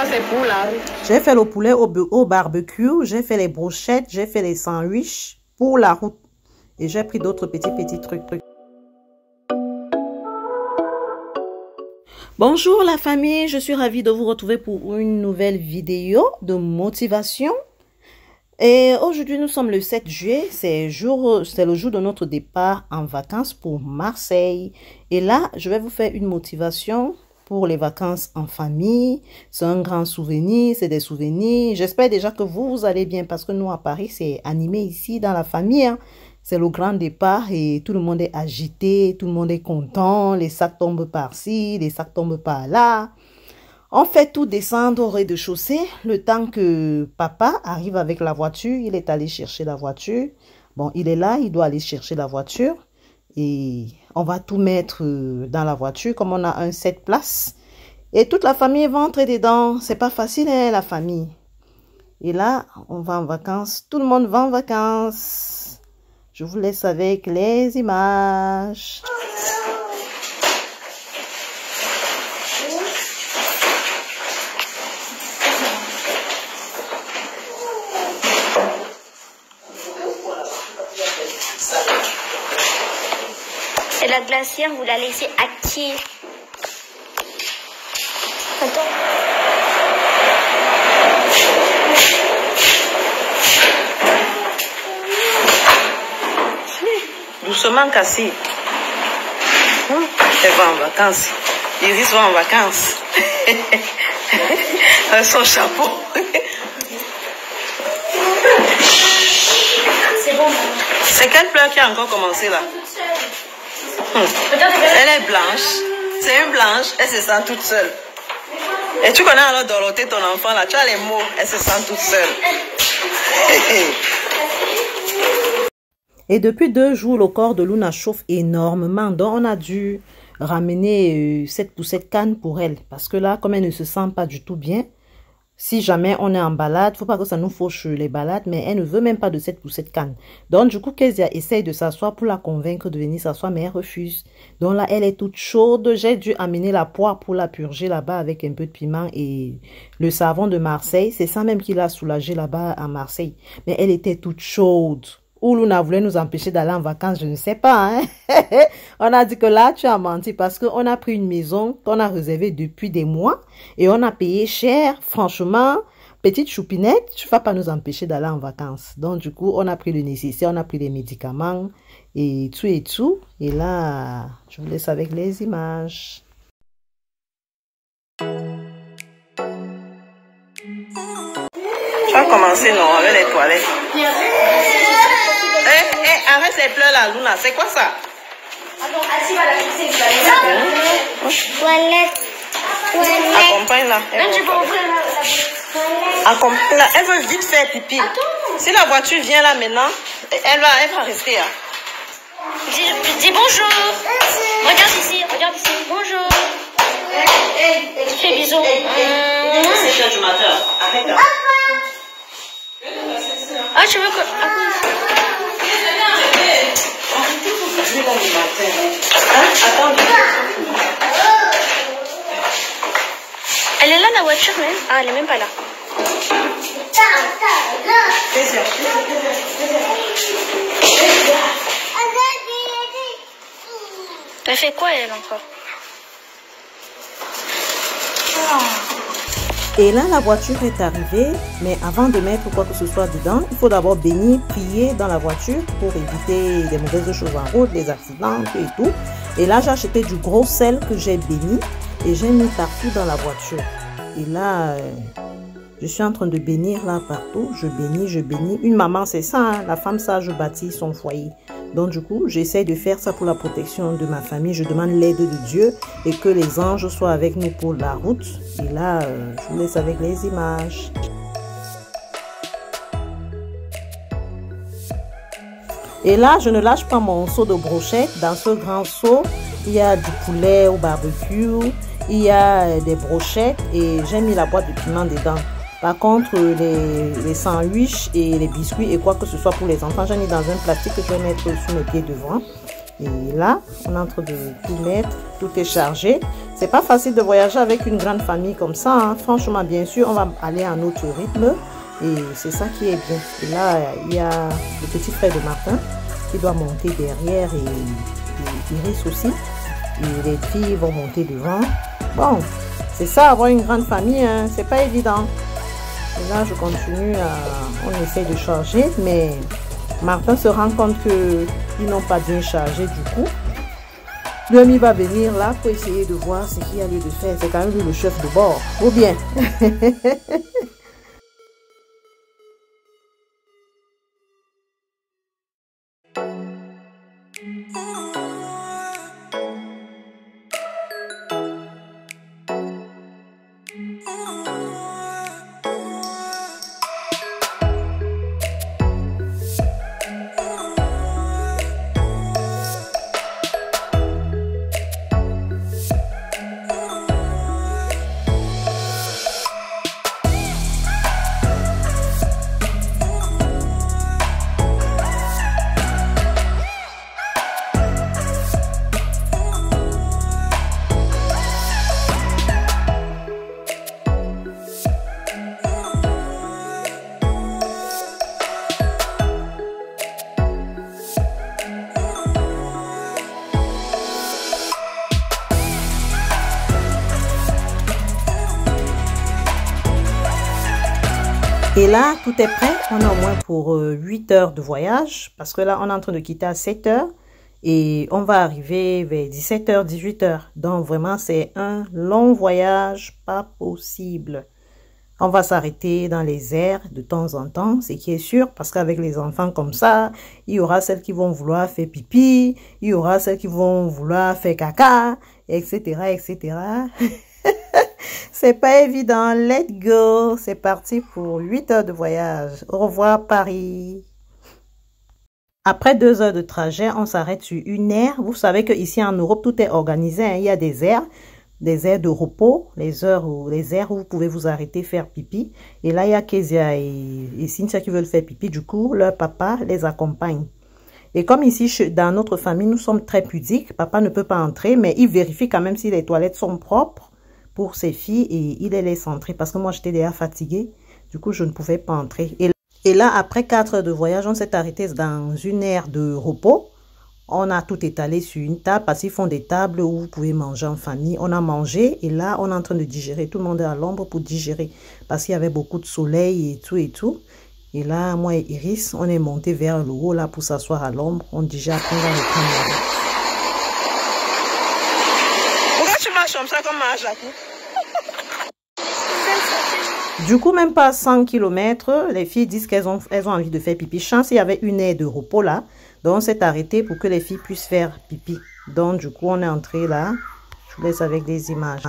c'est pour la route. J'ai fait le poulet au barbecue, j'ai fait les brochettes, j'ai fait les sandwichs pour la route. Et j'ai pris d'autres petits trucs. Bonjour la famille, je suis ravie de vous retrouver pour une nouvelle vidéo de motivation. Et aujourd'hui nous sommes le 7 juillet, c'est le jour de notre départ en vacances pour Marseille. Et là, je vais vous faire une motivation pour les vacances en famille. C'est un grand souvenir, c'est des souvenirs. J'espère déjà que vous allez bien parce que nous à Paris, c'est animé ici dans la famille, hein. C'est le grand départ et tout le monde est agité, tout le monde est content. Les sacs tombent par-ci, les sacs tombent par-là. On fait tout descendre au rez-de-chaussée. Le temps que papa arrive avec la voiture, il est allé chercher la voiture. Bon, il est là, il doit aller chercher la voiture. Et on va tout mettre dans la voiture comme on a un 7 places. Et toute la famille va entrer dedans. C'est pas facile, hein, la famille. Et là, on va en vacances. Tout le monde va en vacances. Je vous laisse avec les images. Et la glacière, vous la laissez à qui? Attends. Doucement, Cassie. Elle va en vacances. Iris va en vacances. Avec son chapeau. C'est bon. C'est quelle fleur qui a encore commencé là? Elle est blanche. C'est une blanche. Elle se sent toute seule. Et tu connais alors Dorothée, ton enfant là. Tu as les mots. Elle se sent toute seule. Et depuis 2 jours, le corps de Luna chauffe énormément. Donc, on a dû ramener cette poussette canne pour elle. Parce que là, comme elle ne se sent pas du tout bien, si jamais on est en balade, il ne faut pas que ça nous fauche les balades, mais elle ne veut même pas de cette poussette canne. Donc, du coup, Kezia essaye de s'asseoir pour la convaincre de venir s'asseoir, mais elle refuse. Donc là, elle est toute chaude. J'ai dû amener la poire pour la purger là-bas avec un peu de piment et le savon de Marseille. C'est ça même qui l'a soulagée là-bas à Marseille. Mais elle était toute chaude. Ou Luna voulait nous empêcher d'aller en vacances, je ne sais pas. Hein? On a dit que là, tu as menti parce qu'on a pris une maison qu'on a réservée depuis des mois et on a payé cher. Franchement, petite choupinette, tu ne vas pas nous empêcher d'aller en vacances. Donc, du coup, on a pris le nécessaire, on a pris les médicaments et tout et tout. Et là, je vous laisse avec les images. Tu as commencé, non, avec les toilettes. Arrête les pleurs là, Luna. C'est quoi ça? Attends, Assis va la fixer, vous allez Toilette. Accompagne là. Accompagne là. Elle veut vite faire pipi. Attends. Si la voiture vient là maintenant, elle va rester là. Dis bonjour. Regarde ici. Bonjour. Fais bisous. C'est 7h du matin. Arrête là. Ah, tu veux que... Elle est là la voiture même? Ah, elle est même pas là. Elle fait quoi elle encore? Et là, la voiture est arrivée, mais avant de mettre quoi que ce soit dedans, il faut d'abord bénir, prier dans la voiture pour éviter des mauvaises choses en route, des accidents et tout. Et là, j'ai acheté du gros sel que j'ai béni et j'ai mis partout dans la voiture. Et là, je suis en train de bénir là partout. Je bénis. Une maman, c'est ça, hein, la femme sage bâtit son foyer. Donc du coup, j'essaie de faire ça pour la protection de ma famille. Je demande l'aide de Dieu et que les anges soient avec nous pour la route. Et là, je vous laisse avec les images. Et là, je ne lâche pas mon seau de brochette. Dans ce grand seau, il y a du poulet au barbecue, il y a des brochettes et j'ai mis la boîte de piment dedans. Par contre, les sandwichs et les biscuits et quoi que ce soit pour les enfants, j'en ai dans un plastique que je vais mettre sous mes pieds devant. Et là, on est en train de tout mettre, tout est chargé. C'est pas facile de voyager avec une grande famille comme ça, hein. Franchement, bien sûr, on va aller à notre rythme et c'est ça qui est bien. Et là, il y a le petit frère de Martin qui doit monter derrière et Iris aussi. Et les filles vont monter devant. Bon, c'est ça, avoir une grande famille, hein, c'est pas évident. Et là, je continue on essaie de charger, mais Martin se rend compte qu'ils n'ont pas bien chargé du coup. Lui va venir là pour essayer de voir ce qu'il y a lieu de faire. C'est quand même lui le chef de bord. Ou bien. Et là, tout est prêt. On a au moins pour 8 heures de voyage. Parce que là, on est en train de quitter à 7 heures. Et on va arriver vers 17 heures, 18 heures. Donc, vraiment, c'est un long voyage. Pas possible. On va s'arrêter dans les airs de temps en temps. Ce qui est sûr. Parce qu'avec les enfants comme ça, il y aura celles qui vont vouloir faire pipi. Il y aura celles qui vont vouloir faire caca. Etc. etc. C'est pas évident. Let's go. C'est parti pour 8 heures de voyage. Au revoir Paris. Après 2 heures de trajet, on s'arrête sur une aire. Vous savez qu'ici en Europe, tout est organisé. Hein. Il y a des aires de repos, les aires où vous pouvez vous arrêter faire pipi. Et là, il y a Kezia et Cynthia qui veulent faire pipi. Du coup, leur papa les accompagne. Et comme ici, dans notre famille, nous sommes très pudiques. Papa ne peut pas entrer, mais il vérifie quand même si les toilettes sont propres pour ses filles et il les laisse entrer parce que moi j'étais déjà fatiguée, du coup je ne pouvais pas entrer. Et là après 4 heures de voyage, on s'est arrêté dans une aire de repos. On a tout étalé sur une table parce qu'ils font des tables où vous pouvez manger en famille. On a mangé et là on est en train de digérer. Tout le monde est à l'ombre pour digérer parce qu'il y avait beaucoup de soleil et tout et tout. Et là moi et Iris on est monté vers le haut là pour s'asseoir à l'ombre. On digère, après on va reprendre la route. Comme ça, comme un Jacou. Du coup, même pas 100 km, les filles disent qu'elles ont envie de faire pipi. Chance, il y avait une aire de repos là. Donc, on s'est arrêté pour que les filles puissent faire pipi. Donc, du coup, on est entré là. Je vous laisse avec des images.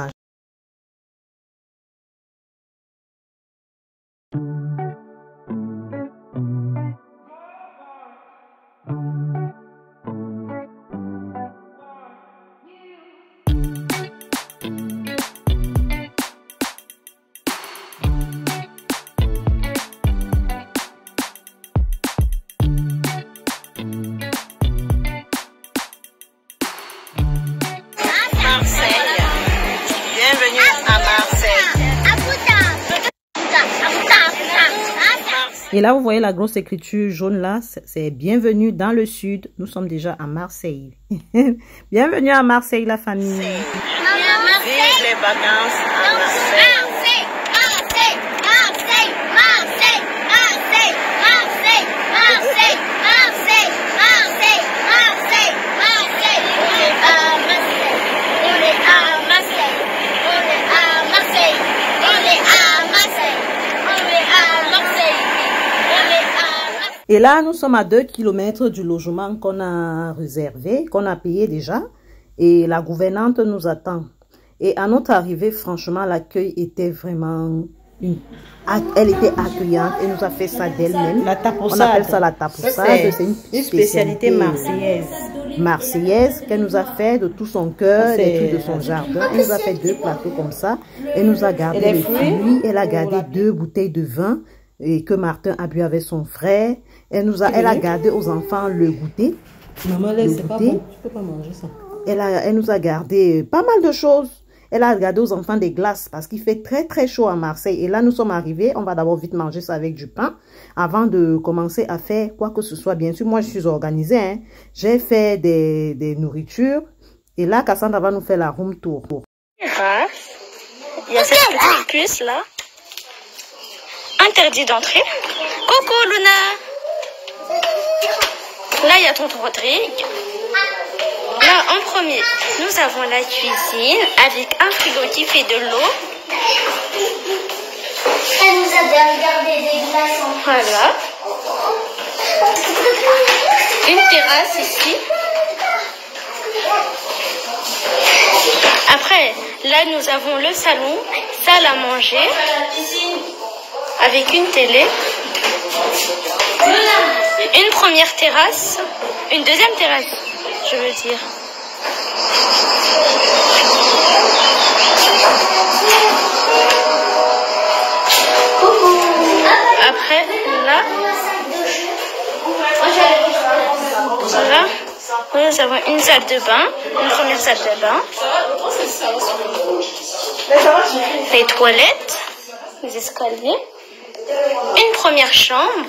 Et là, vous voyez la grosse écriture jaune là, c'est bienvenue dans le sud. Nous sommes déjà à Marseille. Bienvenue à Marseille, la famille. Vive les vacances à Marseille. Et là, nous sommes à 2 km du logement qu'on a réservé, qu'on a payé déjà. Et la gouvernante nous attend. Et à notre arrivée, franchement, l'accueil était vraiment... Elle était accueillante et nous a fait ça d'elle-même. La tapoussade. On appelle ça la tapoussade. C'est une spécialité marseillaise. Marseillaise qu'elle nous a fait de tout son cœur, des trucs de son jardin. Elle nous a fait 2 plateaux comme ça. Elle nous a gardé les fruits. Elle a gardé 2 bouteilles de vin et que Martin a bu avec son frère. Elle a gardé aux enfants le goûter. Maman, c'est pas bon. Tu peux pas manger ça. Elle nous a gardé pas mal de choses. Elle a gardé aux enfants des glaces parce qu'il fait très très chaud à Marseille. Et là, nous sommes arrivés. On va d'abord vite manger ça avec du pain avant de commencer à faire quoi que ce soit. Bien sûr, moi, je suis organisée. Hein. J'ai fait des nourritures. Et là, Cassandra va nous faire la room tour. Il y a cette petite puce là. Interdit d'entrer. Coucou Luna. Là, il y a tonton Rodrigue. Là, en premier, nous avons la cuisine avec un frigo qui fait de l'eau. Elle nous a gardé des glaces en Voilà. Une terrasse ici. Après, là, nous avons le salon, salle à manger, avec une télé. Une première terrasse, une deuxième terrasse, je veux dire. Après, là, voilà, nous avons une salle de bain, une première salle de bain, les toilettes, les escaliers, une première chambre.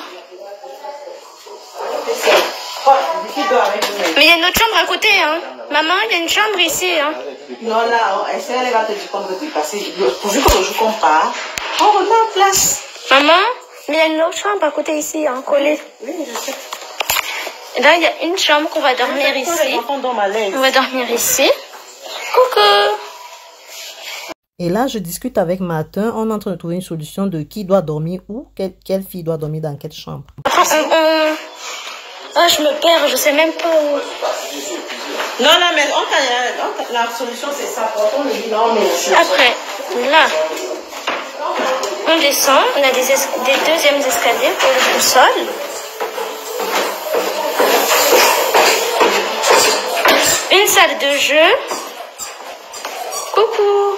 Mais il y a une autre chambre à côté, hein. Maman, il y a une chambre ici, hein. Non, là, elle va te dire qu'on veut dépasser. Pourvu que le jour qu'on part, on remet en place. Maman, mais il y a une autre chambre à côté ici, hein, collée. Oui, je sais. Et là, il y a une chambre qu'on va dormir ici. On va dormir ici. Coucou. Et là, je discute avec Martin. On est en train de trouver une solution de qui doit dormir où, quelle fille doit dormir dans quelle chambre. Ah, je me perds, je sais même pas où. Non, non, mais la solution, c'est ça. On le dit, non, mais... Après, là, on descend. On a des deuxièmes escaliers pour le sous-sol. Une salle de jeu. Coucou.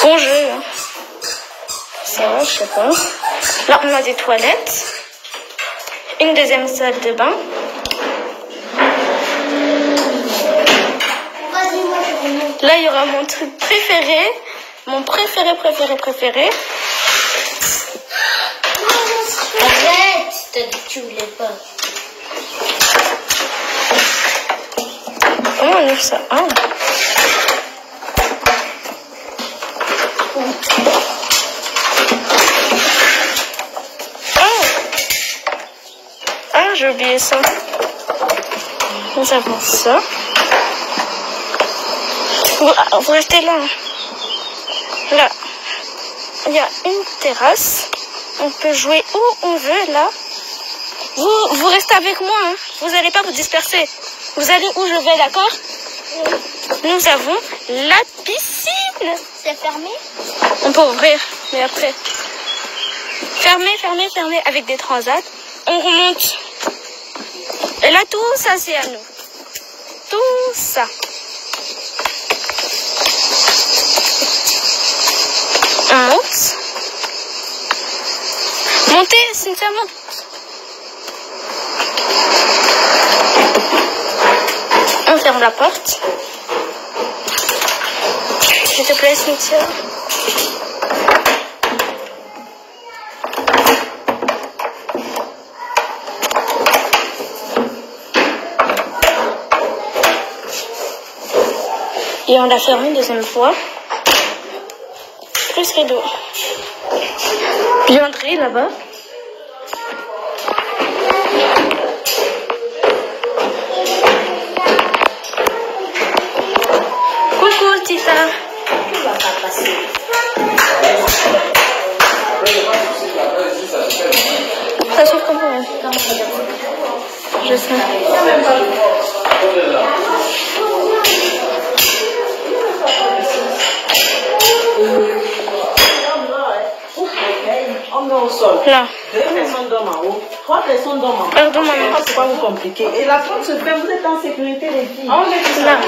Bon jeu. Ça va, je sais pas. Là, on a des toilettes. Une deuxième salle de bain. Là, il y aura mon truc préféré. Mon préféré. Arrête, t'as dit que tu voulais pas. Comment on ouvre ça? Ah. J'ai oublié ça. Nous avons ça. Vous restez là. Là, il y a une terrasse. On peut jouer où on veut, là. Vous restez avec moi, hein. Vous n'allez pas vous disperser. Vous allez où je vais, d'accord? Nous avons la piscine. C'est fermé? On peut ouvrir, mais après. Fermé, avec des transats. On remonte. Et là, tout ça, c'est à nous. Tout ça. On monte. Montez, Cynthia, monte. On ferme la porte. S'il te plaît, Cynthia. Et on l'a fermé une deuxième fois. Plus rideau. Buanderie là-bas. Coucou Tita. Tu vas pas passer. Ça s'ouvre comment? Je sais. On est au sol. Là. 2 personnes dorment en haut, 3 personnes dorment en bas. Pardon, maman. C'est pas vous compliqué. Et la porte se fait, vous êtes en sécurité, les filles. On est tous Là.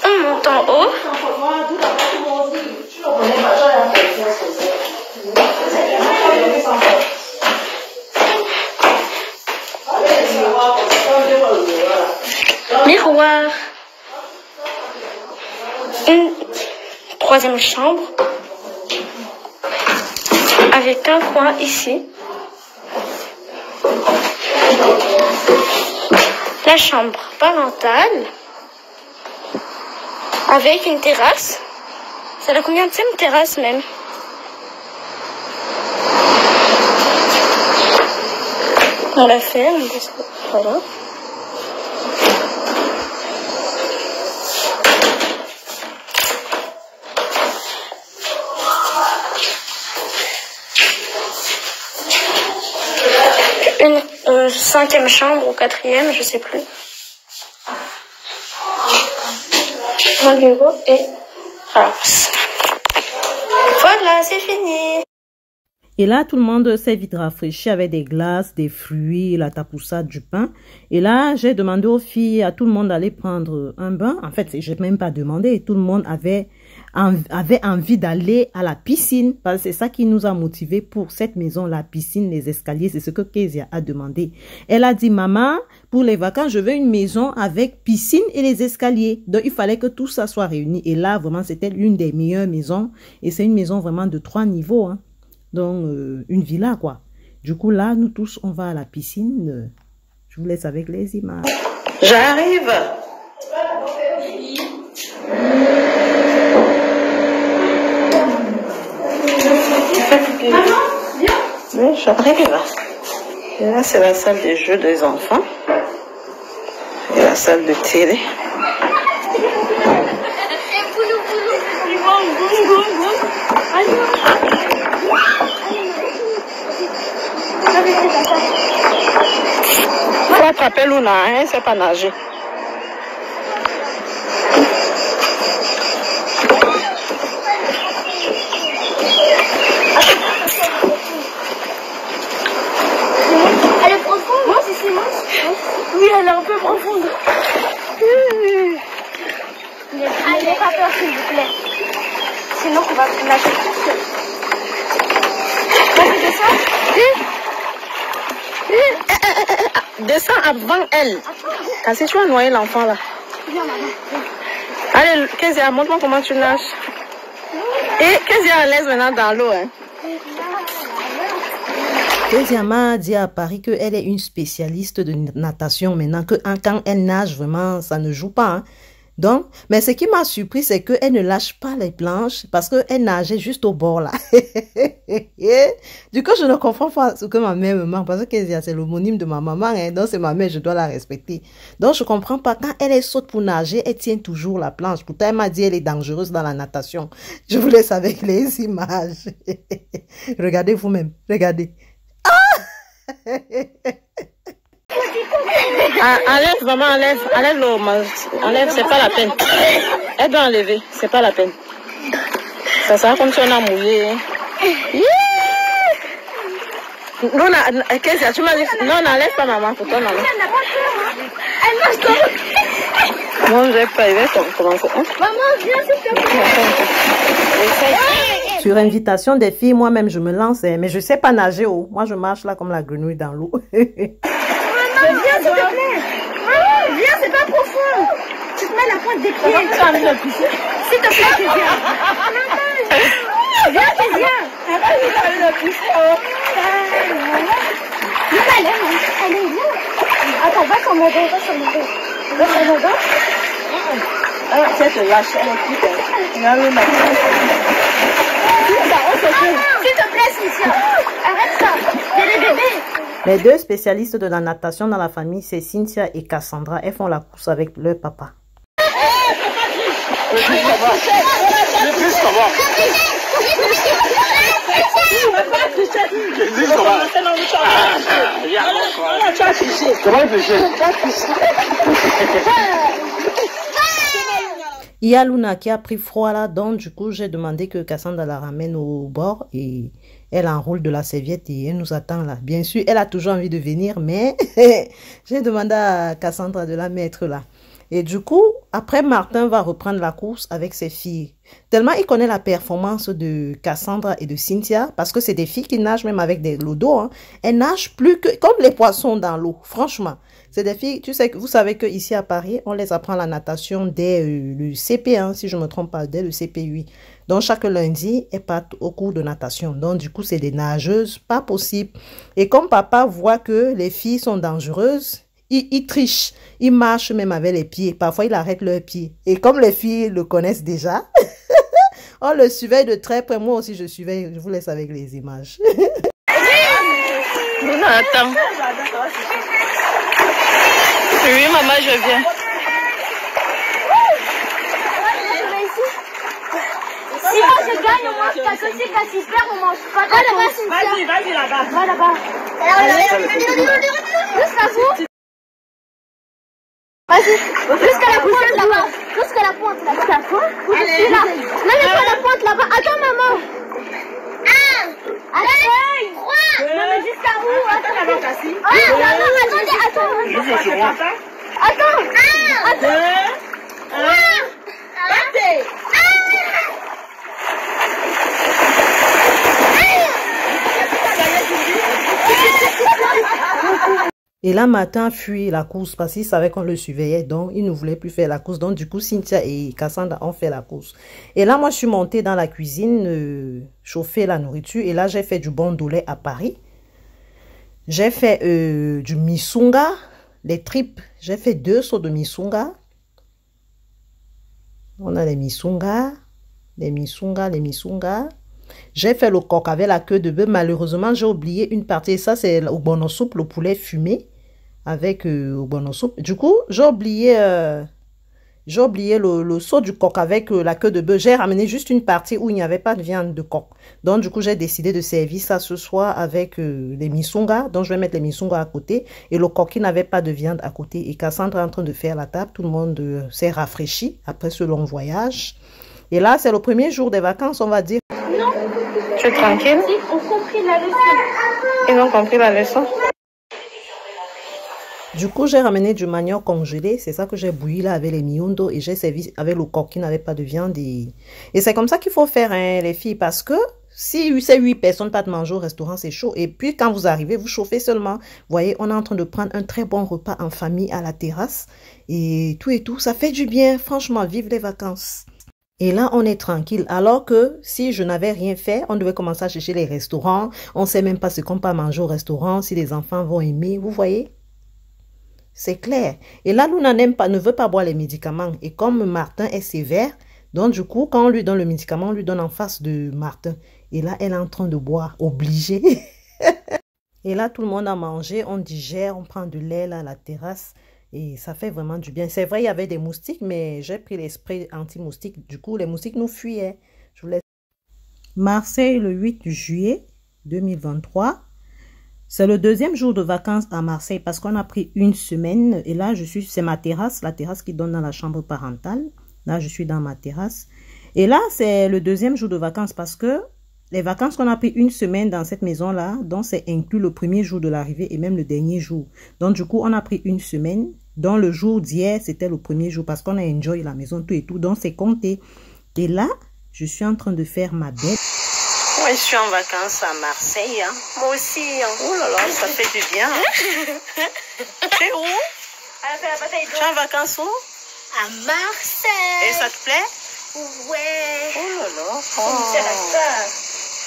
On monte en haut. Tu le connais pas, toi, la personne, c'est ça. troisième chambre. Avec un coin ici. La chambre parentale. Avec une terrasse. C'est la combienième terrasse même? On la ferme. Voilà. Une cinquième chambre ou quatrième, je sais plus. Mon bureau et house. Voilà, c'est fini. Et là, tout le monde s'est vite rafraîchi avec des glaces, des fruits, la tapoussade, du pain. Et là, j'ai demandé aux filles, à tout le monde d'aller prendre un bain. En fait, je n'ai même pas demandé. Tout le monde avait envie d'aller à la piscine. Parce que c'est ça qui nous a motivés pour cette maison, la piscine, les escaliers. C'est ce que Kezia a demandé. Elle a dit, maman, pour les vacances, je veux une maison avec piscine et les escaliers. Donc, il fallait que tout ça soit réuni. Et là, vraiment, c'était l'une des meilleures maisons. Et c'est une maison vraiment de 3 niveaux, hein. Donc, une villa, quoi. Du coup, là, nous tous, on va à la piscine. Je vous laisse avec les images. J'arrive. Oui, j'arrive. Et là, c'est la salle des jeux des enfants. Et la salle de télé. Faut attraper Luna, hein, c'est pas nager. Elle est profonde? Moi, c'est immense. Oui, elle est un peu profonde. N'ayez pas peur, s'il vous plaît. Sinon, on va se lâcher tout seul. Vas-y, descends. Descends avant elle. Parce que tu vas noyer l'enfant là. Viens, maman. Allez, Kezia, montre-moi comment tu nages. Et Kezia est à l'aise maintenant dans l'eau. Hein. Kezia m'a dit à Paris qu'elle est une spécialiste de natation maintenant, que quand elle nage, vraiment, ça ne joue pas. Hein. Donc, mais ce qui m'a surpris, c'est qu'elle ne lâche pas les planches parce qu'elle nageait juste au bord là. Du coup, je ne comprends pas ce que ma mère me manque parce que Kezia, c'est l'homonyme de ma maman. Hein, donc, c'est ma mère, je dois la respecter. Donc, je ne comprends pas. Quand elle saute pour nager, elle tient toujours la planche. Pourtant, elle m'a dit qu'elle est dangereuse dans la natation. Je vous laisse avec les images. Regardez vous-même. Regardez. Ah, enlève, maman, enlève l'eau, enlève, c'est pas la peine. Elle doit enlever, c'est pas la peine. Ça sera comme si on a mouillé. Hein. Non, Kezia, tu m'as dit, non, n'enlève pas maman, pour toi, maman. Elle n'a pas peur, hein. Elle nage comme... Non, j'ai pas, il va commencer. Hein? Maman, viens, s'il te plaît. Sur invitation des filles, moi-même, je me lance, mais je sais pas nager. Oh. Moi, je marche là comme la grenouille dans l'eau. Maman, viens, s'il te plaît. Maman, viens, c'est pas profond. Tu te mets la pointe des pieds. S'il te plaît, Kezia. Viens, Kezia. Elle est là. Attends, va sur mon dos, va sur mon dos. Va sur mon dos. Ah, tiens, te lâche, elle est petite. S'il te plaît, Cynthia. Arrête ça. Il y a des bébés. Les deux spécialistes de la natation dans la famille, c'est Cynthia et Cassandra. Elles font la course avec leur papa. Il y a Luna qui a pris froid là, donc du coup j'ai demandé que Cassandra la ramène au bord et elle enroule de la serviette et elle nous attend là. Bien sûr, elle a toujours envie de venir, mais j'ai demandé à Cassandra de la mettre là. Et du coup, après, Martin va reprendre la course avec ses filles. Tellement il connaît la performance de Cassandra et de Cynthia, parce que c'est des filles qui nagent même avec l'eau d'eau. Hein. Elles nagent plus que comme les poissons dans l'eau, franchement. C'est des filles, vous savez qu'ici à Paris, on les apprend la natation dès le CP1, si je ne me trompe pas, dès le CP8. Donc, chaque lundi, elles partent au cours de natation. Donc, du coup, c'est des nageuses, pas possible. Et comme papa voit que les filles sont dangereuses, il triche. Il marche même avec les pieds. Parfois, il arrête leurs pieds. Et comme les filles le connaissent déjà, on le surveille de très près. Moi aussi, je surveille. Je vous laisse avec les images. Attends. Oui, maman, je viens. Si moi je gagne, on mange pas. Si Cassie perd, on mange pas. Vas-y là-bas. Va là-bas. Jusqu'à vous. Vas-y. Jusqu'à la pointe là-bas. Jusqu'à la pointe là-bas. Jusqu'à la pointe. Allez. Là. Mets-toi la pointe là-bas. Attends, maman. 1. Allez. 3. Non, mais jusqu'à où? Attends, Cassie. Attends. 2. 1. Battez. Et là, Martin fuit la course parce qu'il savait qu'on le surveillait. Donc, il ne voulait plus faire la course. Donc, du coup, Cynthia et Cassandra ont fait la course. Et là, moi, je suis montée dans la cuisine, chauffer la nourriture. Et là, j'ai fait du bondoulet à Paris. J'ai fait du misunga, les tripes. J'ai fait 2 sauts de misunga. On a les misunga. J'ai fait le coq avec la queue de bœuf. Malheureusement, j'ai oublié une partie. Ça, c'est au bonne soupe, le poulet fumé avec au bonne soupe. Du coup, j'ai oublié le saut du coq avec la queue de bœuf. J'ai ramené juste une partie où il n'y avait pas de viande de coq. Donc, du coup, j'ai décidé de servir ça ce soir avec les misunga. Donc, je vais mettre les misunga à côté. Et le coq qui n'avait pas de viande à côté. Et Cassandra est en train de faire la table. Tout le monde s'est rafraîchi après ce long voyage. Et là, c'est le premier jour des vacances, on va dire. Non. Tu es tranquille? Ils ont compris la leçon. Ils ont compris la leçon. Du coup, j'ai ramené du manioc congelé. C'est ça que j'ai bouilli là avec les miondo. Et j'ai servi avec le coq qui n'avait pas de viande. Et c'est comme ça qu'il faut faire, hein, les filles. Parce que si c'est 8 personnes pas de manger au restaurant, c'est chaud. Et puis, quand vous arrivez, vous chauffez seulement. Vous voyez, on est en train de prendre un très bon repas en famille à la terrasse. Et tout, ça fait du bien. Franchement, vive les vacances. Et là, on est tranquille. Alors que si je n'avais rien fait, on devait commencer à chercher les restaurants. On ne sait même pas ce qu'on peut manger au restaurant, si les enfants vont aimer. Vous voyez? C'est clair. Et là, Luna ne veut pas boire les médicaments. Et comme Martin est sévère, donc du coup, quand on lui donne le médicament, on lui donne en face de Martin. Et là, elle est en train de boire, obligée. Et là, tout le monde a mangé, on digère, on prend de l'air là à la terrasse. Et ça fait vraiment du bien. C'est vrai, il y avait des moustiques, mais j'ai pris les sprays anti-moustiques. Du coup, les moustiques nous fuyaient. Je vous laisse. Marseille, le 8 juillet 2023. C'est le 2e jour de vacances à Marseille parce qu'on a pris une semaine. Et là, c'est ma terrasse, la terrasse qui donne dans la chambre parentale. Là, je suis dans ma terrasse. Et là, c'est le 2e jour de vacances parce que les vacances qu'on a pris une semaine dans cette maison-là, donc c'est inclus le 1er jour de l'arrivée et même le dernier jour. Donc, du coup, on a pris une semaine. Donc, le jour d'hier, c'était le 1er jour parce qu'on a enjoy la maison, tout et tout. Donc, c'est compté. Et là, je suis en train de faire ma bête. Moi, je suis en vacances à Marseille. Hein. Moi aussi. Hein. Oh là là, ça fait du bien. Hein. Tu es où? Tu es en vacances où? À Marseille. Et ça te plaît? Ouais. Oh là là.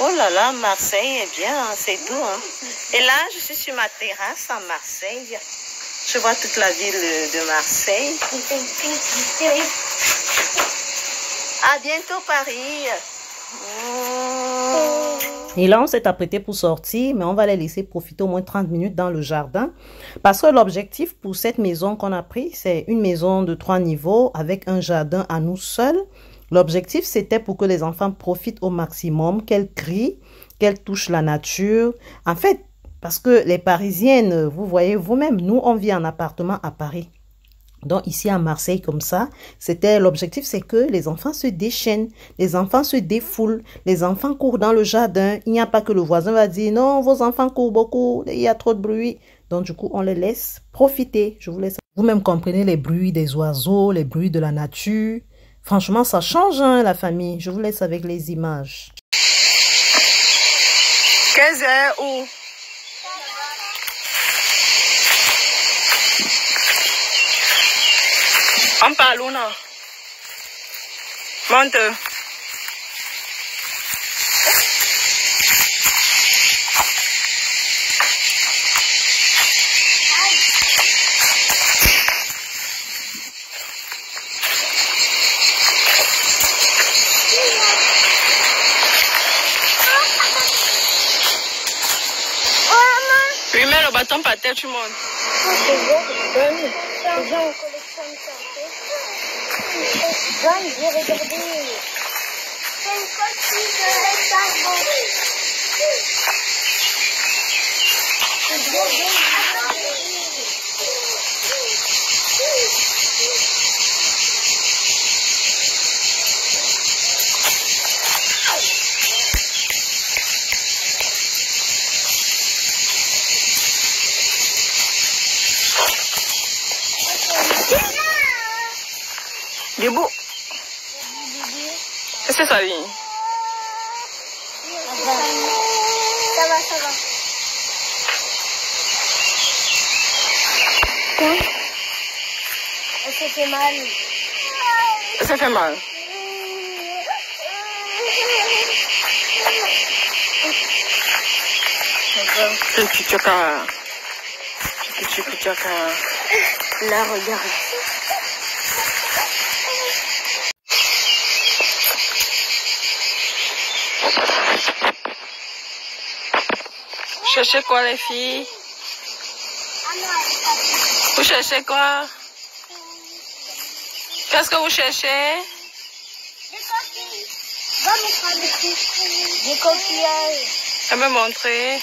Oh là là, Marseille est bien, hein, c'est doux. Hein. Et là, je suis sur ma terrasse à Marseille. Je vois toute la ville de Marseille. À bientôt, Paris. Et là, on s'est apprêté pour sortir, mais on va les laisser profiter au moins 30 minutes dans le jardin. Parce que l'objectif pour cette maison qu'on a pris, c'est une maison de 3 niveaux avec un jardin à nous seuls. L'objectif, c'était pour que les enfants profitent au maximum, qu'elles crient, qu'elles touchent la nature. En fait, parce que les Parisiennes, vous voyez vous-même, nous, on vit en appartement à Paris. Donc, ici à Marseille, comme ça, l'objectif, c'est que les enfants se déchaînent, les enfants se défoulent, les enfants courent dans le jardin. Il n'y a pas que le voisin va dire, non, vos enfants courent beaucoup, il y a trop de bruit. Donc, du coup, on les laisse profiter. Je vous laisse. Vous-même comprenez les bruits des oiseaux, les bruits de la nature. Franchement, ça change, hein, la famille. Je vous laisse avec les images. 15 heures où? On parle ou non? Monte. Oui, mets le bâton par terre, tu montes. J'ai regardé. C'est une coquille de escargot. Debout. Est-ce que ça vient? Ça va, ça va. Quoi? Elle se fait mal. Ça fait mal. Là, regarde. Cherchez quoi les filles? Vous cherchez quoi? Qu'est-ce que vous cherchez? Des coquilles. Va me prendre des coquillages. Elle me montrer.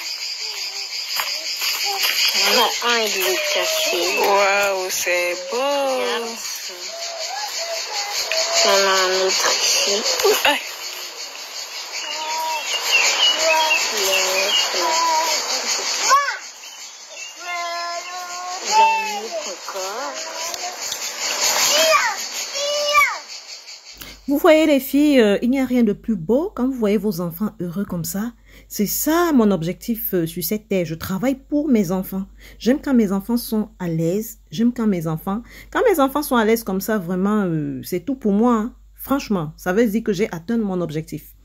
Non, un il est caché. Waouh, c'est beau. Regarde ça. Il y en a un autre ici. Hey. Il y a un autre encore. Vous voyez les filles, il n'y a rien de plus beau quand vous voyez vos enfants heureux comme ça. C'est ça mon objectif sur cette terre. Je travaille pour mes enfants. J'aime quand mes enfants sont à l'aise. J'aime quand mes enfants sont à l'aise comme ça, vraiment, c'est tout pour moi. Hein. Franchement, ça veut dire que j'ai atteint mon objectif.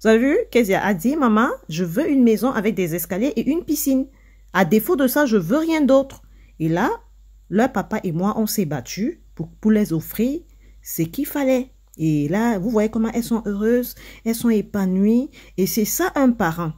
Vous avez vu, Kezia a dit, maman, je veux une maison avec des escaliers et une piscine. À défaut de ça, je veux rien d'autre. Et là, leur papa et moi, on s'est battus pour les offrir ce qu'il fallait. Et là, vous voyez comment elles sont heureuses, elles sont épanouies. Et c'est ça un parent.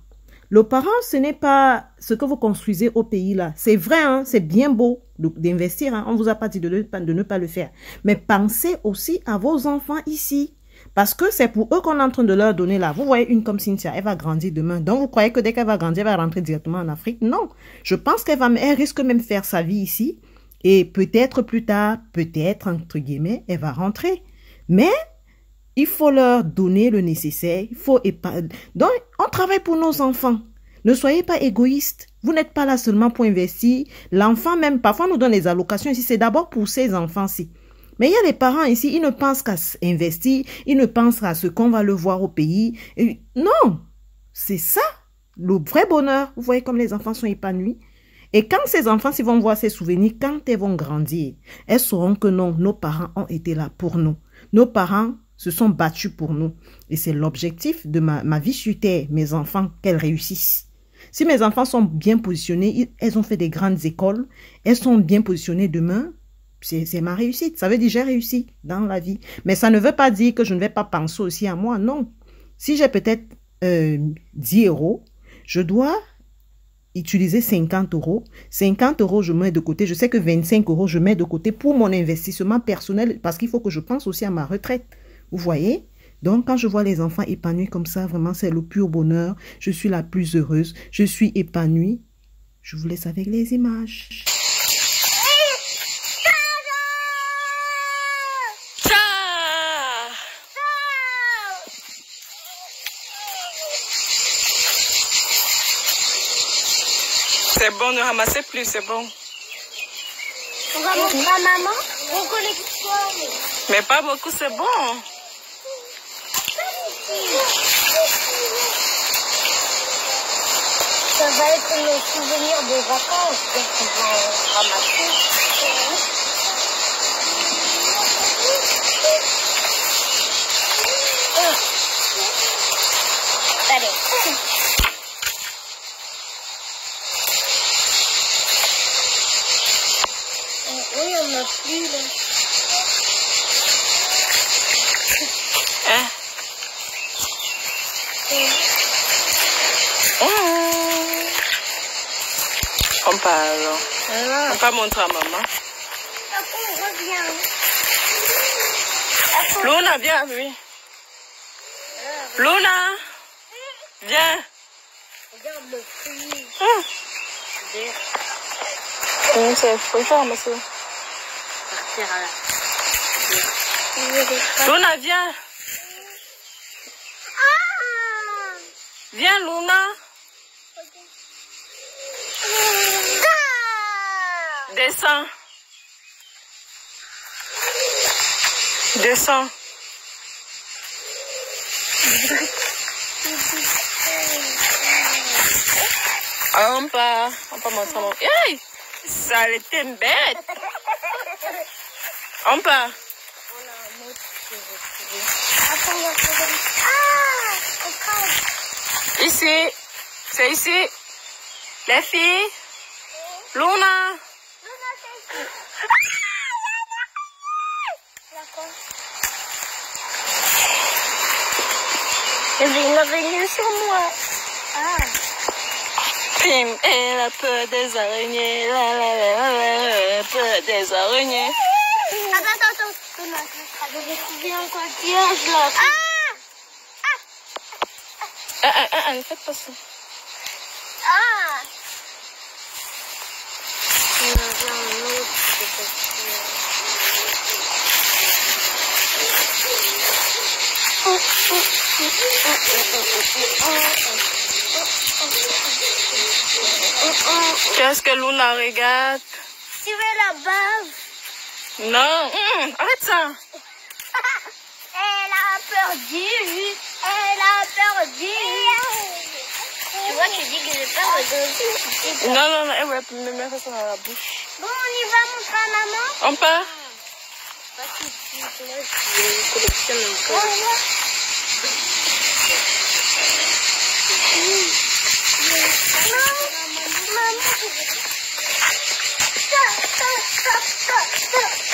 Le parent, ce n'est pas ce que vous construisez au pays là. C'est vrai, hein, c'est bien beau d'investir. Hein. On ne vous a pas dit de ne pas le faire. Mais pensez aussi à vos enfants ici. Parce que c'est pour eux qu'on est en train de leur donner là. Vous voyez une comme Cynthia, elle va grandir demain. Donc vous croyez que dès qu'elle va grandir, elle va rentrer directement en Afrique? Non. Je pense elle risque même faire sa vie ici. Et peut-être plus tard, peut-être entre guillemets, elle va rentrer. Mais il faut leur donner le nécessaire. Il faut Donc, on travaille pour nos enfants. Ne soyez pas égoïstes. Vous n'êtes pas là seulement pour investir. L'enfant même, parfois, nous donne les allocations ici. C'est d'abord pour ces enfants-ci. Mais il y a les parents ici, ils ne pensent qu'à investir. Ils ne pensent qu'à ce qu'on va le voir au pays. Et non, c'est ça, le vrai bonheur. Vous voyez comme les enfants sont épanouis. Et quand ces enfants, s'ils vont voir ces souvenirs, quand elles vont grandir, elles sauront que non, nos parents ont été là pour nous. Nos parents se sont battus pour nous. Et c'est l'objectif de ma vie sur Terre, mes enfants, qu'elles réussissent. Si mes enfants sont bien positionnés, elles ont fait des grandes écoles, elles sont bien positionnées demain, c'est ma réussite. Ça veut dire que j'ai réussi dans la vie. Mais ça ne veut pas dire que je ne vais pas penser aussi à moi, non. Si j'ai peut-être 10 €, je dois utiliser 50 €. 50 €, je mets de côté. Je sais que 25 € je mets de côté pour mon investissement personnel parce qu'il faut que je pense aussi à ma retraite. Vous voyez? Donc, quand je vois les enfants épanouis comme ça, vraiment, c'est le pur bonheur. Je suis la plus heureuse. Je suis épanouie. Je vous laisse avec les images. C'est bon, ne ramassez plus, c'est bon. On va montrer à maman. On collectionne. Mais pas beaucoup, c'est bon. Ça va être nos souvenirs de vacances. Donc on va ramasser. Allez. Oui, on n'a plus là. Hein? On parle. On va montrer à maman. Après, on revient. Luna, viens, oui. Luna, viens. Regarde le fruit. C'est faut faire ramasser. Partir à la... Luna, viens. Viens, Luna. Descends. Descends. On part montrer mon... Hey! Ça était bête. On part. Ici. C'est ici. Les filles. Luna. Il va venir sur moi. Pim, elle a peur des araignées. La la la la, peur des araignées. Attends. Je vais trouver un coquillage là. Ne faites pas ça. Il y avait un autre Qu'est-ce que Luna regarde? Tu veux la bave? Non, arrête ça. Elle a perdu. Tu vois, tu dis que j'ai peur de... Non, elle va me mettre ça dans la bouche. Bon, on y va montrer à maman. On part? Pas tout de suite, là, je collectionne un peu.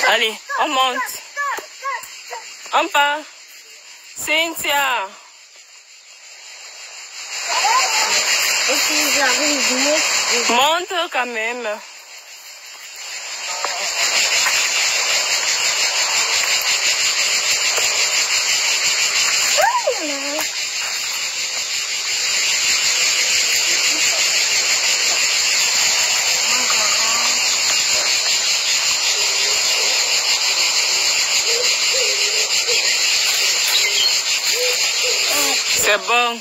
Allez, on monte. On part. Cynthia. Et si j'arrive, Monte quand même. C'est bon.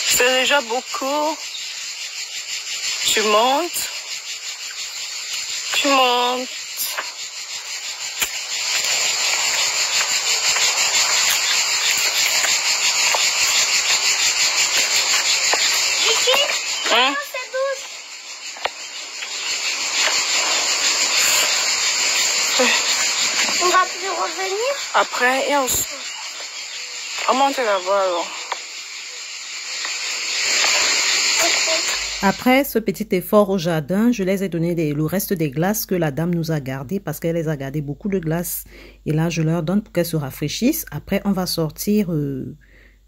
C'est déjà beaucoup. Tu montes. Hein? On va plus revenir. Après, et on monte là-bas alors. Après ce petit effort au jardin, je les ai donné le reste des glaces que la dame nous a gardées parce qu'elle les a gardées beaucoup de glaces. Et là, je leur donne pour qu'elles se rafraîchissent. Après, on va sortir,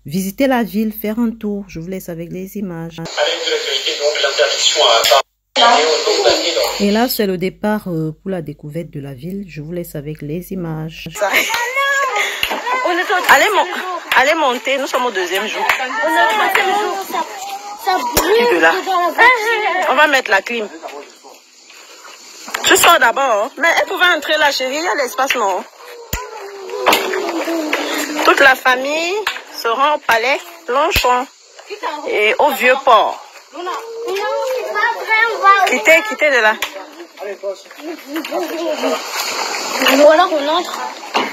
visiter la ville, faire un tour. Je vous laisse avec les images. Avec de l'actualité, donc l'interdiction à... Et là, c'est le départ pour la découverte de la ville. Je vous laisse avec les images. Allez monter, nous sommes au deuxième jour. Ça brûle là. dans la voiture. On va mettre la clim. Tu sors d'abord, mais elle pouvait entrer là, chérie, il y a l'espace, non? Toute la famille se rend au palais Longchamp et au Vieux-Port. Quittez de là. Ou alors on entre.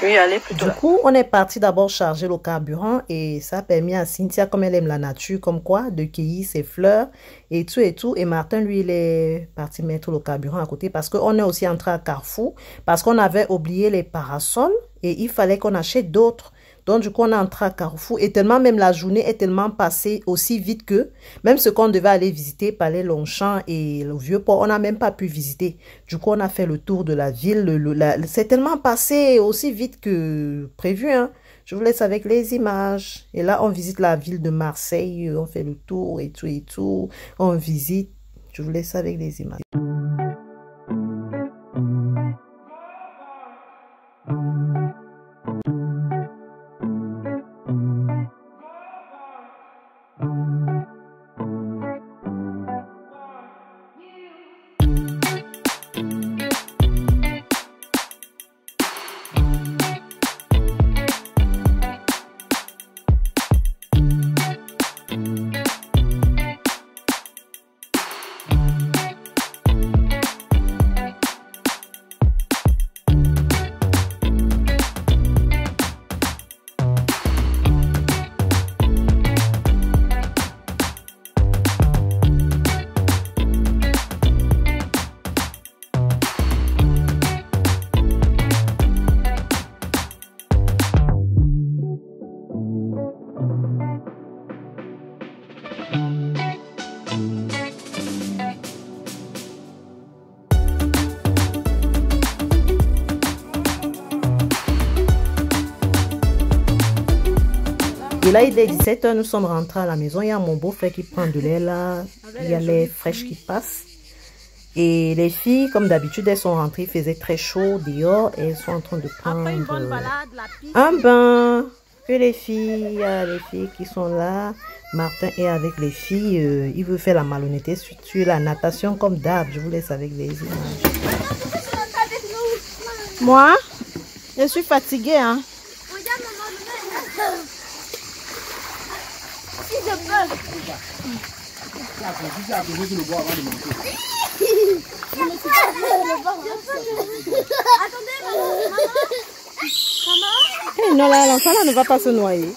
Oui, allez plutôt. Du coup, on est parti d'abord charger le carburant et ça a permis à Cynthia, comme elle aime la nature, comme quoi, de cueillir ses fleurs et tout et tout. Et Martin, lui, il est parti mettre le carburant à côté parce qu'on est aussi entré à Carrefour parce qu'on avait oublié les parasols et il fallait qu'on achète d'autres. Donc, du coup, on est entré à Carrefour et tellement même la journée est tellement passée aussi vite que même ce qu'on devait aller visiter, Palais Longchamp et le Vieux-Port, on n'a même pas pu visiter. Du coup, on a fait le tour de la ville. C'est tellement passé aussi vite que prévu, hein. Je vous laisse avec les images. Et là, on visite la ville de Marseille. On fait le tour et tout et tout. On visite. Je vous laisse avec les images. Et là, il est 17 h, nous sommes rentrés à la maison. Il y a mon beau-frère qui prend de lait là. Il y a les fraîches qui passent. Et les filles, comme d'habitude, elles sont rentrées. Il faisait très chaud dehors. Et elles sont en train de prendre un bain. Que les filles, il y a les filles qui sont là. Martin est avec les filles. Il veut faire la malhonnêteté sur la natation comme d'hab. Je vous laisse avec les images. Moi, je suis fatiguée, hein. Si je peux. Attendez, maman. Hey, non, là, l'enfant là ne va pas se noyer.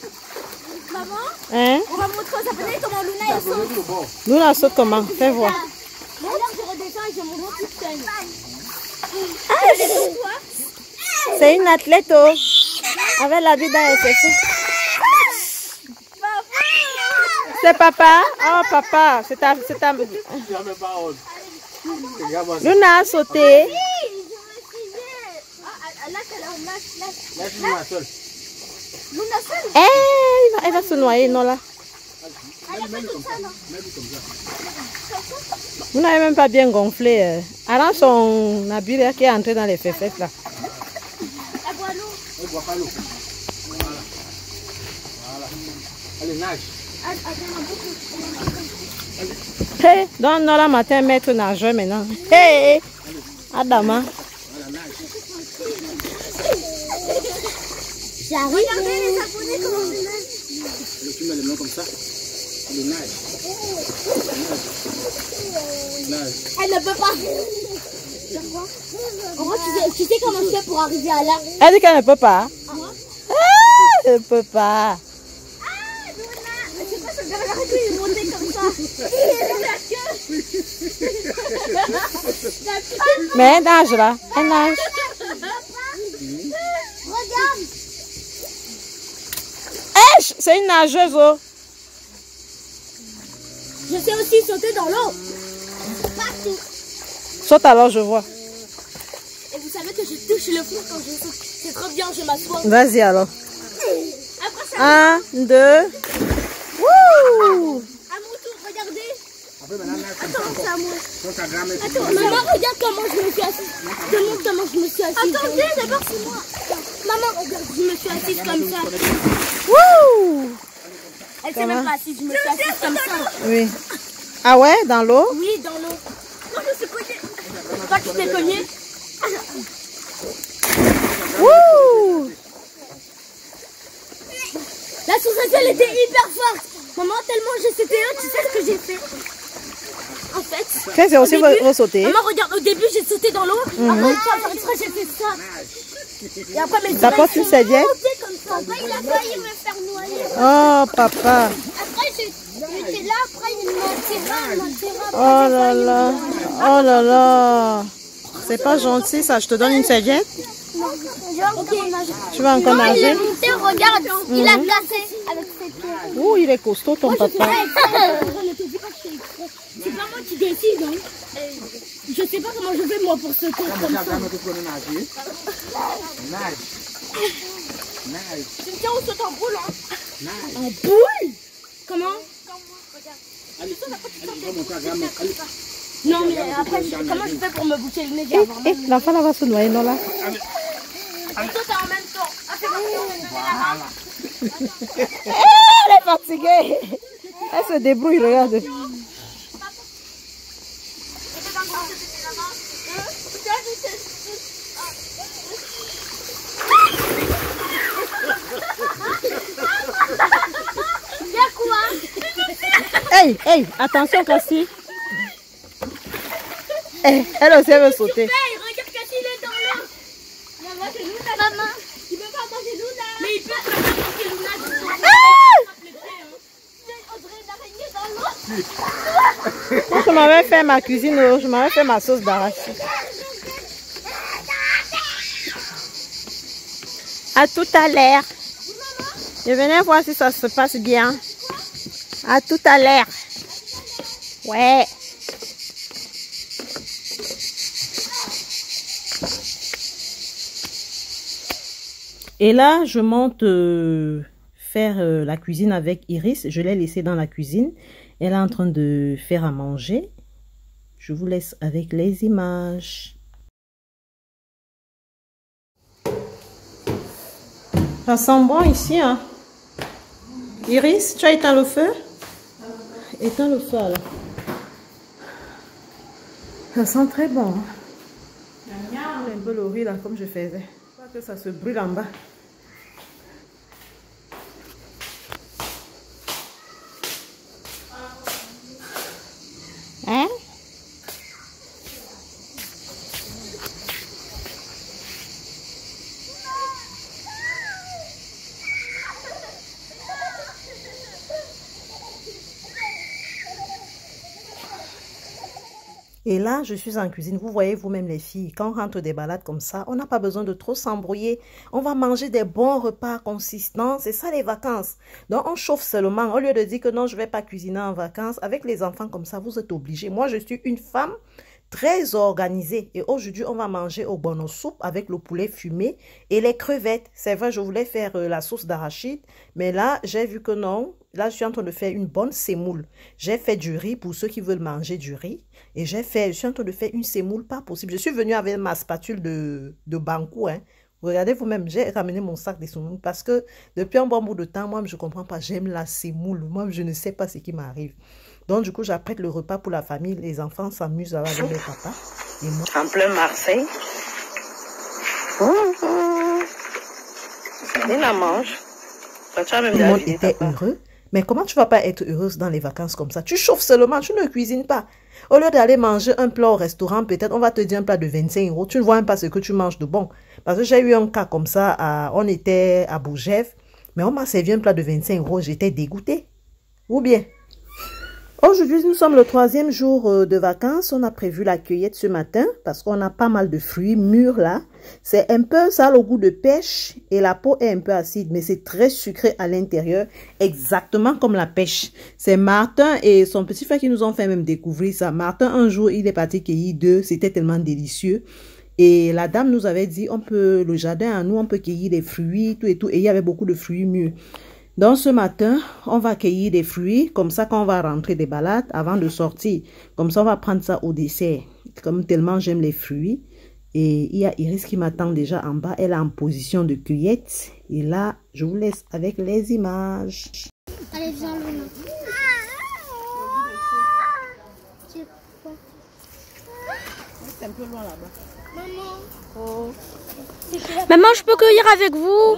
Maman, hein? On va montrer aux abonnés comment Luna saute. Luna saute comment? Fais voir. Moi, je redescends et je monte toute seule. C'est une athlète, oh. Avec la vie d'un SFC. C'est papa? Oh, papa. C'est ta... Luna a sauté. Luna seule. Elle va se noyer, non, là. Luna n'est même pas bien gonflée. Alors, son habit qui est entré dans les fesses, là. Elle boit l'eau. Elle boit pas l'eau. Voilà. Allez, nage. Hey, donc non, la matin, maître nageur maintenant. Hey, Adama. J'arrive. Regardez les abonnés comment ils nagent. Tu mets les mains comme ça. Elle nage. Nage. Elle ne peut pas. En vrai, tu sais comment je fais pour arriver à là? Elle dit qu'elle ne peut pas. Elle ne peut pas. C'est quoi ce gars-là qui est monté comme ça? Mais elle nage là. Elle nage. Regarde. C'est une nageuse. Oh. Je sais aussi sauter dans l'eau. Partout. Saute alors, je vois. Et vous savez que je touche le fond quand je saute. C'est trop bien, je m'assois. Vas-y alors. Après ça. 1, 2. Wouh! À mon tour, regardez. Attends, c'est à moi. Attends, maman, regarde comment je me suis assise. Je te montre comment je me suis assise. Attendez, d'abord c'est moi. Maman, regarde, je me suis assise comme ça. Wouh! Elle s'est même pas assise, je me suis assise comme ça. Oui. Ah ouais, dans l'eau? Oui, dans l'eau. Moi, je me suis cognée. Toi, tu t'es cognée. Wouh! La sensation, elle était hyper forte. Maman, tellement je c'était eux, tu sais ce que j'ai fait? En fait. C'est aussi sauter. Maman, regarde, au début, j'ai sauté dans l'eau. Après, j'ai fait ça. Et après, mes T'apportes une serviette? Comme ça. Après, il a failli me faire noyer. Oh, papa. Après, j'étais là. Après, il m'a tiré. Oh là là. Oh là là. C'est pas gentil ça. Je te donne une serviette? Tu vas encore nager? Il est monté, regarde. Il a glacé avec ses pieds. Oh, il est costaud ton papa. C'est pas moi qui décide. Hein. Je sais pas comment je fais moi pour sauter comme ça. Tu me tiens ou saute en boule hein? En boule? Comment? Non mais après, comment je fais pour me boucher le nez? L'enfant là va se noyer, non là? On saute en même temps. Elle est fatiguée. Elle se débrouille, regarde. Hey, hey, attention Cassie. Hey, elle aussi elle veut sauter. Hey, regarde Cassie, il est dans l'eau. Maman, c'est Luna. Maman, il peut pas manger Luna. Mais il peut pas manger Luna. Moi, je m'avais fait ma cuisine, je m'avais fait ma sauce d'arachide. À tout à l'heure. Je venais voir si ça se passe bien. À tout à l'heure. Ouais. Et là, je monte faire la cuisine avec Iris. Je l'ai laissée dans la cuisine. Elle est en train de faire à manger. Je vous laisse avec les images. Ça sent bon ici, hein? Iris, tu as éteint le feu? Éteins le feu alors. Ça sent très bon. Un peu le riz là, comme je faisais. Pas que ça se brûle en bas. Hein? Et là, je suis en cuisine. Vous voyez vous-même les filles, quand on rentre des balades comme ça, on n'a pas besoin de trop s'embrouiller. On va manger des bons repas consistants. C'est ça les vacances. Donc, on chauffe seulement. Au lieu de dire que non, je ne vais pas cuisiner en vacances. Avec les enfants comme ça, vous êtes obligés. Moi, je suis une femme très organisée. Et aujourd'hui, on va manger au bono soupe avec le poulet fumé et les crevettes. C'est vrai, je voulais faire la sauce d'arachide. Mais là, j'ai vu que non. Là, je suis en train de faire une bonne semoule. J'ai fait du riz pour ceux qui veulent manger du riz. Et je suis en train de faire une semoule pas possible. Je suis venue avec ma spatule de Bankou. Hein. Regardez vous-même, j'ai ramené mon sac de semoule parce que depuis un bon bout de temps, moi, je ne comprends pas. J'aime la semoule. Moi, je ne sais pas ce qui m'arrive. Donc, du coup, j'apprête le repas pour la famille. Les enfants s'amusent avec leur papa. Et moi... En plein Marseille. Il la mange. Tout le monde était heureux. Mais comment tu vas pas être heureuse dans les vacances comme ça? Tu chauffes seulement, tu ne cuisines pas. Au lieu d'aller manger un plat au restaurant, peut-être on va te dire un plat de 25 €. Tu ne vois même pas ce que tu manges de bon. Parce que j'ai eu un cas comme ça, on était à Bourgève, mais on m'a servi un plat de 25 €. J'étais dégoûtée. Ou bien? Aujourd'hui, nous sommes le 3e jour de vacances. On a prévu la cueillette ce matin parce qu'on a pas mal de fruits mûrs là. C'est un peu ça le goût de pêche et la peau est un peu acide, mais c'est très sucré à l'intérieur, exactement comme la pêche. C'est Martin et son petit frère qui nous ont fait même découvrir ça. Martin, un jour, il est parti cueillir 2. C'était tellement délicieux. Et la dame nous avait dit, le jardin à nous, on peut cueillir des fruits, tout et tout. Et il y avait beaucoup de fruits mûrs. Donc ce matin, on va cueillir des fruits, comme ça quand on va rentrer des balades, avant de sortir. Comme ça, on va prendre ça au dessert. Comme tellement j'aime les fruits. Et il y a Iris qui m'attend déjà en bas. Elle est en position de cueillette. Et là, je vous laisse avec les images. Allez, viens, Luna. C'est un peu loin là-bas. Maman. Oh. Maman, je peux cueillir avec vous?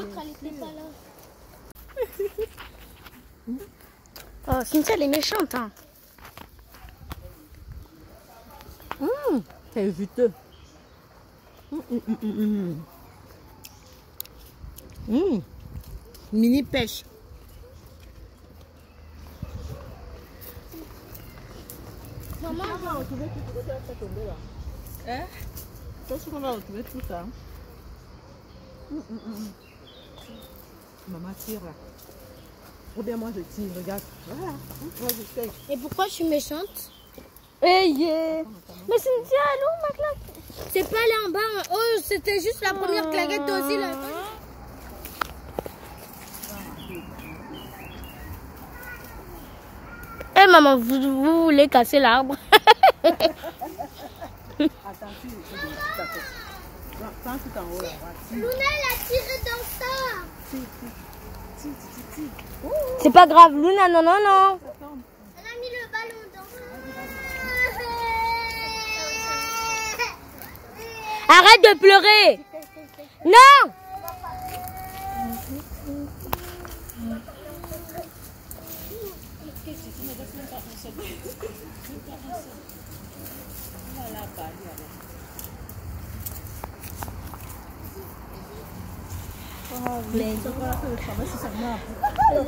Oh, Cynthia, elle est méchante, hein. C'est juteux. Mini pêche. Maman, On va retrouver tout ça tombé là. Hein? Je qu'on va retrouver tout ça. Maman tire là. Ou bien moi je tire, regarde. Voilà. Moi je sais. et pourquoi je suis méchante? Hey, yeah. Mais Cynthia, elle est où ma claque? C'est pas là en bas. Oh, c'était juste la première claquette aussi là. Eh maman, vous voulez casser l'arbre? Attends, tout en haut là. Luna, elle a tiré dans ça. C'est pas grave, Luna, non, non, non. Elle a mis le ballon dans ça. Arrête de pleurer. Non.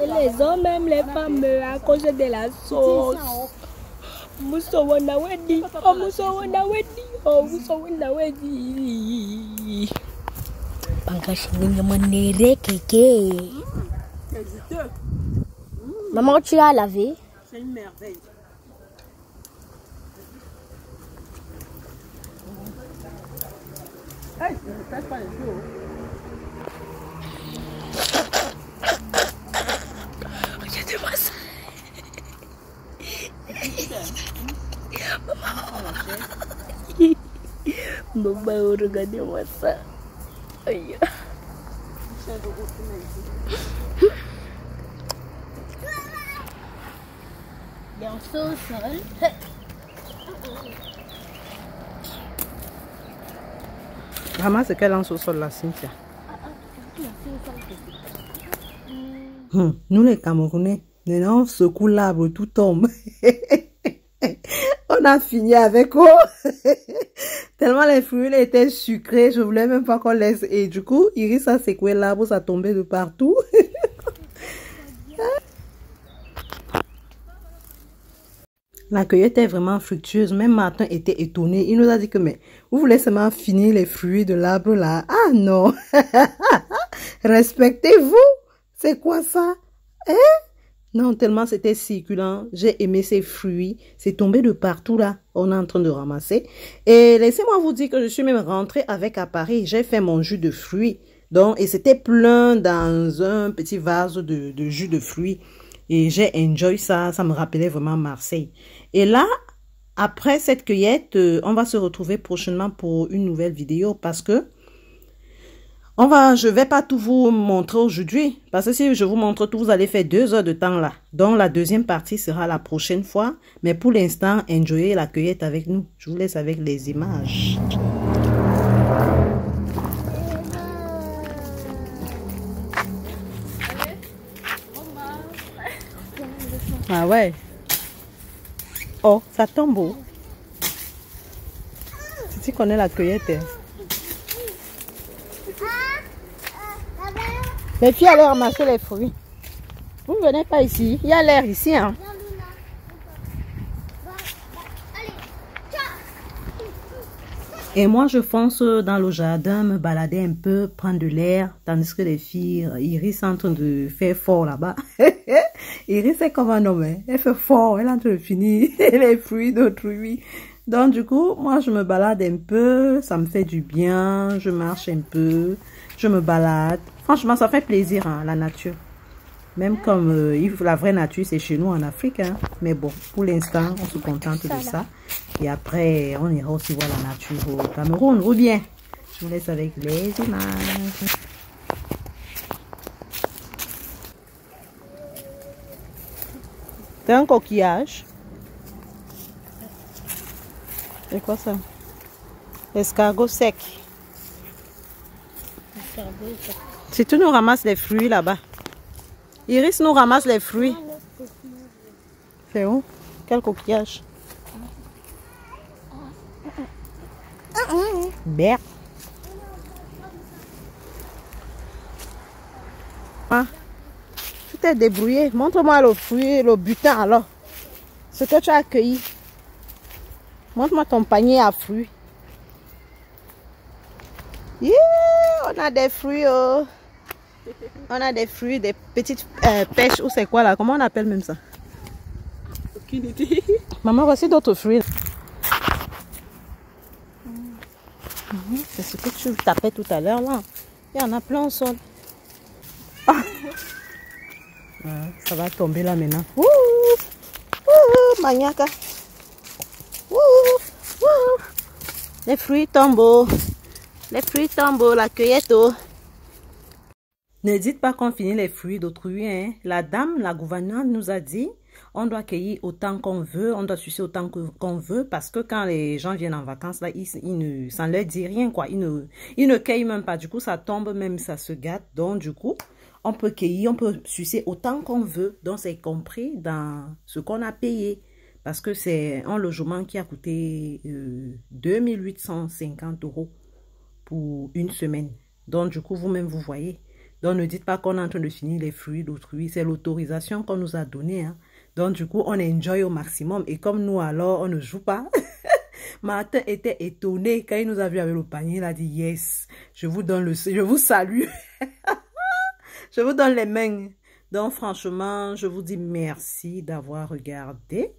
Les hommes même les femmes à cause de la sauce. Musowona wedi, oh musowona wedi, oh musowona wedi. Pangashini manere keke. Maman, tu as lavé? C'est une merveille. Hey, ne pèse pas les yeux. Regardez-moi ça. Maman, regardez-moi ça. Aïe. Il est en sous-sol. Vraiment, c'est qu'elle lance au sol là, Cynthia. Nous les Camerounais, maintenant on secoue l'arbre, tout tombe. On a fini avec eux. Tellement les fruits étaient sucrés, je voulais même pas qu'on laisse. Et du coup, Iris a secoué l'arbre, ça tombait de partout. La cueillette est vraiment fructueuse. Même Martin était étonné. Il nous a dit que, mais vous voulez seulement finir les fruits de l'arbre là? Ah non! Respectez-vous! C'est quoi ça? Hein? Non, tellement c'était succulent. J'ai aimé ces fruits. C'est tombé de partout là. On est en train de ramasser. Et laissez-moi vous dire que je suis même rentrée avec à Paris. J'ai fait mon jus de fruits. Donc, et c'était plein dans un petit vase de jus de fruits. Et j'ai enjoy ça. Ça me rappelait vraiment Marseille. Et là, après cette cueillette, on va se retrouver prochainement pour une nouvelle vidéo parce que je vais pas tout vous montrer aujourd'hui. Parce que si je vous montre tout, vous allez faire 2 heures de temps là. Donc, la deuxième partie sera la prochaine fois. Mais pour l'instant, enjoyez la cueillette avec nous. Je vous laisse avec les images. Ah ouais. Oh, ça tombe où? Tu connais la cueillette. Les filles allaient ramasser les fruits. Vous ne venez pas ici. Il y a l'air ici. Hein? Et moi, je fonce dans le jardin, me balader un peu, prendre de l'air, tandis que les filles, Iris est en train de faire fort là-bas. Iris est comme un homme, hein? Elle fait fort, elle est en train de finir les fruits d'autrui. Donc du coup, moi je me balade un peu, ça me fait du bien, je marche un peu, je me balade. Franchement, ça fait plaisir, hein, la nature. Même comme la vraie nature, c'est chez nous en Afrique. Hein. Mais bon, pour l'instant, on se contente de ça. Et après, on ira aussi voir la nature au Cameroun. Ou bien, je vous laisse avec les images. C'est un coquillage. C'est quoi ça? Escargot sec. Si tu nous ramasses les fruits là-bas. Iris nous ramasse les fruits. C'est où? Quel coquillage? Merde. Ah, tu t'es débrouillé. Montre-moi le fruit, le butin alors. Ce que tu as accueilli. Montre-moi ton panier à fruits. Yeah, on a des fruits. Oh. On a des fruits, des petites pêches. Ou c'est quoi là? Comment on appelle même ça? Aucune idée. Maman, voici d'autres fruits. C'est ce que tu tapais tout à l'heure là. Il y en a plein au sol. Ah. Ça va tomber là maintenant. Ouh, ouh, maniaque. Ouh, ouh. Les fruits tombent. Les fruits tombent, la cueillette. Ne dites pas qu'on finit les fruits d'autrui. Hein. La dame, la gouvernante nous a dit on doit cueillir autant qu'on veut, on doit sucer autant qu'on veut, parce que quand les gens viennent en vacances, là, ça ne leur dit rien, quoi. Ils ne cueillent même pas. Du coup, ça tombe, même ça se gâte. Donc, du coup, on peut cueillir, on peut sucer autant qu'on veut. Donc, c'est compris dans ce qu'on a payé. Parce que c'est un logement qui a coûté 2850 € pour une semaine. Donc, du coup, vous-même, vous voyez. Donc, ne dites pas qu'on est en train de finir les fruits d'autrui. C'est l'autorisation qu'on nous a donnée. Hein. Donc, du coup, on enjoy au maximum. Et comme nous, alors, on ne joue pas. Martin était étonné quand il nous a vu avec le panier. Il a dit, yes, je vous donne je vous salue. Je vous donne les mains. Donc, franchement, je vous dis merci d'avoir regardé.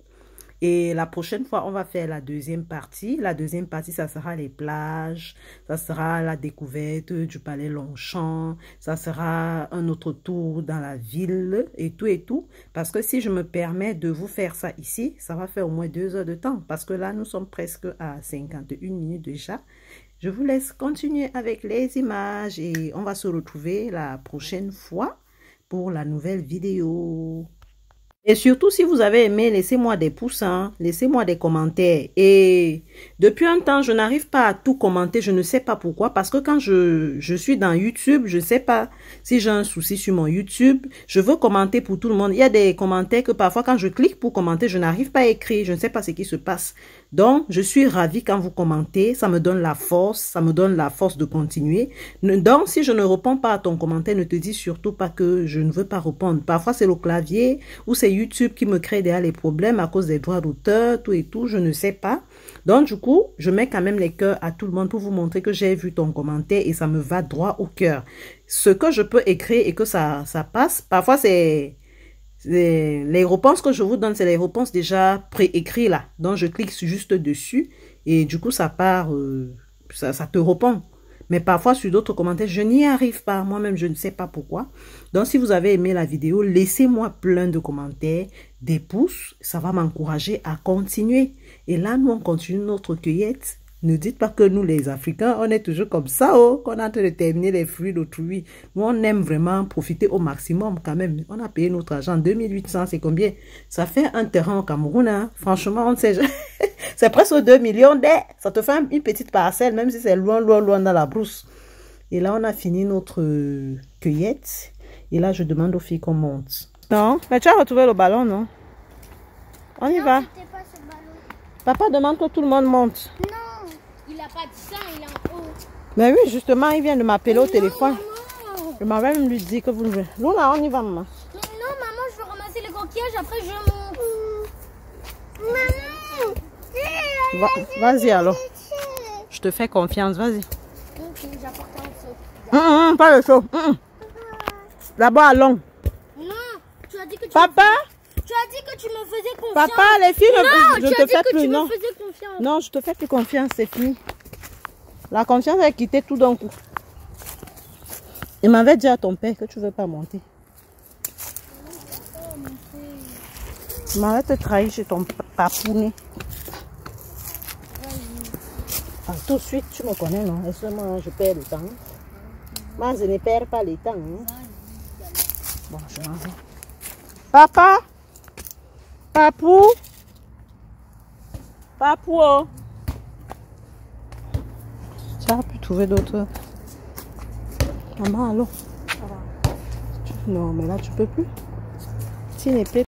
Et la prochaine fois, on va faire la deuxième partie. La deuxième partie, ça sera les plages. Ça sera la découverte du palais Longchamp. Ça sera un autre tour dans la ville et tout et tout. Parce que si je me permets de vous faire ça ici, ça va faire au moins 2 heures de temps. Parce que là, nous sommes presque à 51 minutes déjà. Je vous laisse continuer avec les images et on va se retrouver la prochaine fois pour la nouvelle vidéo. Et surtout, si vous avez aimé, laissez-moi des pouces, hein, laissez-moi des commentaires. Et depuis un temps, je n'arrive pas à tout commenter, je ne sais pas pourquoi. Parce que quand je suis dans YouTube, je ne sais pas si j'ai un souci sur mon YouTube. Je veux commenter pour tout le monde. Il y a des commentaires que parfois, quand je clique pour commenter, je n'arrive pas à écrire. Je ne sais pas ce qui se passe. Donc, je suis ravie quand vous commentez. Ça me donne la force. Ça me donne la force de continuer. Donc, si je ne réponds pas à ton commentaire, ne te dis surtout pas que je ne veux pas répondre. Parfois, c'est le clavier ou c'est YouTube qui me crée derrière les problèmes à cause des droits d'auteur, tout et tout. Je ne sais pas. Donc, du coup, je mets quand même les cœurs à tout le monde pour vous montrer que j'ai vu ton commentaire et ça me va droit au cœur. Ce que je peux écrire et que ça passe, parfois, c'est... Les réponses que je vous donne, c'est les réponses déjà préécrites là. Donc, je clique juste dessus et du coup, ça part, ça te répond. Mais parfois, sur d'autres commentaires, je n'y arrive pas. Moi-même, je ne sais pas pourquoi. Donc, si vous avez aimé la vidéo, laissez-moi plein de commentaires, des pouces. Ça va m'encourager à continuer. Et là, nous, on continue notre cueillette. Ne dites pas que nous, les Africains, on est toujours comme ça, oh, qu'on est en train de terminer les fruits d'autrui. Nous, on aime vraiment profiter au maximum quand même. On a payé notre argent. 2800, c'est combien? Ça fait un terrain au Cameroun, hein. Franchement, on ne sait jamais. C'est presque 2 millions d'air. Ça te fait une petite parcelle, même si c'est loin, loin, loin dans la brousse. Et là, on a fini notre cueillette. Et là, je demande aux filles qu'on monte. Non, mais tu as retrouvé le ballon, non? On y va. Papa demande que tout le monde monte. Non, il n'a pas dit ça, il est en haut. Mais oui, justement, il vient de m'appeler au téléphone. Maman. Je m'avais même lui dit que vous ne... Luna, on y va, maman. Non, maman, je veux ramasser les coquillages, après je monte. Maman. Vas-y alors. Je te fais confiance, vas-y. Ok, j'apporte un seau. Pas le seau. D'abord, allons. Non, tu as dit que tu... Papa? Tu as dit que tu me faisais confiance. Papa, les filles, non, je te fais plus, non. Tu me faisais confiance. Non, je te fais plus confiance, c'est fini. La confiance est quittée tout d'un coup. Il m'avait dit à ton père que tu ne veux pas monter. Il m'avait te trahi chez ton papounet. Ah, tout de suite, tu me connais, non? Et seulement, je perds le temps. Moi, je ne perds pas le temps. Hein? Bon, je m'en vais. Papa? Papou? Papou? Oh. Tu as pu trouver d'autres? Maman, allô? Non, mais là, tu peux plus. Tu n'es plus.